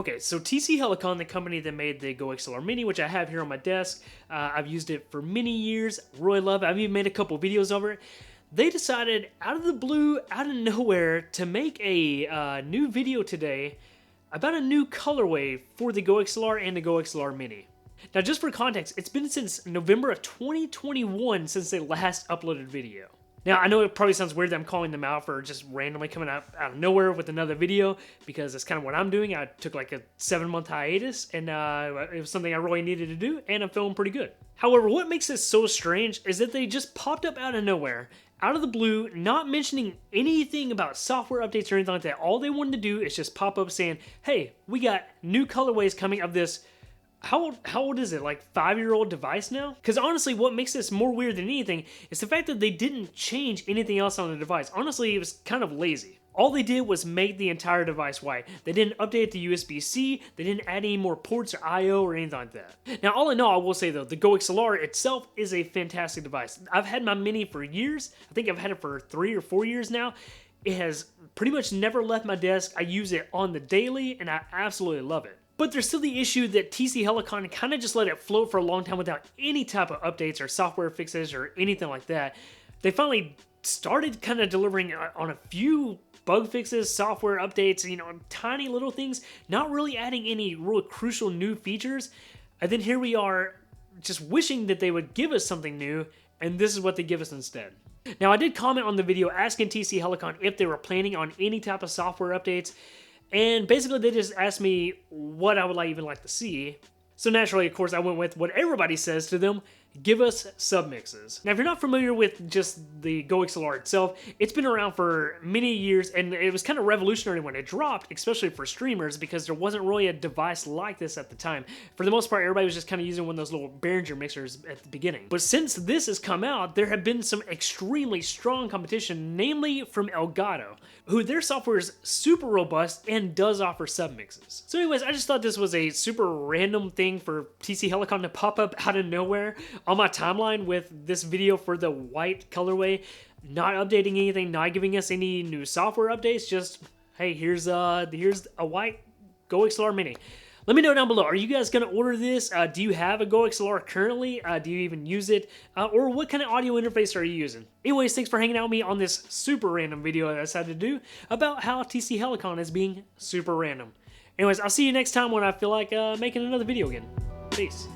Okay, so TC Helicon, the company that made the GoXLR Mini, which I have here on my desk, I've used it for many years, really love it. I've even made a couple videos over it. They decided out of the blue, out of nowhere, to make a new video today about a new colorway for the GoXLR and the GoXLR Mini. Now, just for context, it's been since November of 2021 since they last uploaded video. Now, I know it probably sounds weird that I'm calling them out for just randomly coming out of nowhere with another video, because that's kind of what I'm doing. I took like a 7-month hiatus, and it was something I really needed to do, and I'm feeling pretty good. However, what makes this so strange is that they just popped up out of nowhere, out of the blue, not mentioning anything about software updates or anything like that. All they wanted to do is just pop up saying, hey, we got new colorways coming of this. How old is it? Like 5-year-old device now? Because honestly, what makes this more weird than anything is the fact that they didn't change anything else on the device. Honestly, it was kind of lazy. All they did was make the entire device white. They didn't update the USB-C, they didn't add any more ports or I/O or anything like that. Now, all in all, I will say though, the GoXLR itself is a fantastic device. I've had my Mini for years. I think I've had it for 3 or 4 years now. It has pretty much never left my desk. I use it on the daily, and I absolutely love it. But there's still the issue that TC Helicon kind of just let it float for a long time without any type of updates or software fixes or anything like that. They finally started kind of delivering on a few bug fixes, software updates, tiny little things, not really adding any real crucial new features. And then here we are just wishing that they would give us something new, and this is what they give us instead. Now, I did comment on the video asking TC Helicon if they were planning on any type of software updates, and basically they just asked me what I would even like to see. So naturally, of course, I went with what everybody says to them: give us submixes. Now, if you're not familiar with just the GoXLR itself, it's been around for many years, and it was kind of revolutionary when it dropped, especially for streamers, because there wasn't really a device like this at the time. For the most part, everybody was just kind of using one of those little Behringer mixers at the beginning. But since this has come out, there have been some extremely strong competition, namely from Elgato, who their software is super robust and does offer submixes. So anyways, I just thought this was a super random thing for TC Helicon to pop up out of nowhere on my timeline with this video for the white colorway, not updating anything, not giving us any new software updates, just, hey, here's a white GoXLR Mini. Let me know down below, are you guys going to order this? Do you have a GoXLR currently? Do you even use it? Or what kind of audio interface are you using? Anyways, thanks for hanging out with me on this super random video that I decided to do about how TC Helicon is being super random. Anyways, I'll see you next time when I feel like making another video again. Peace.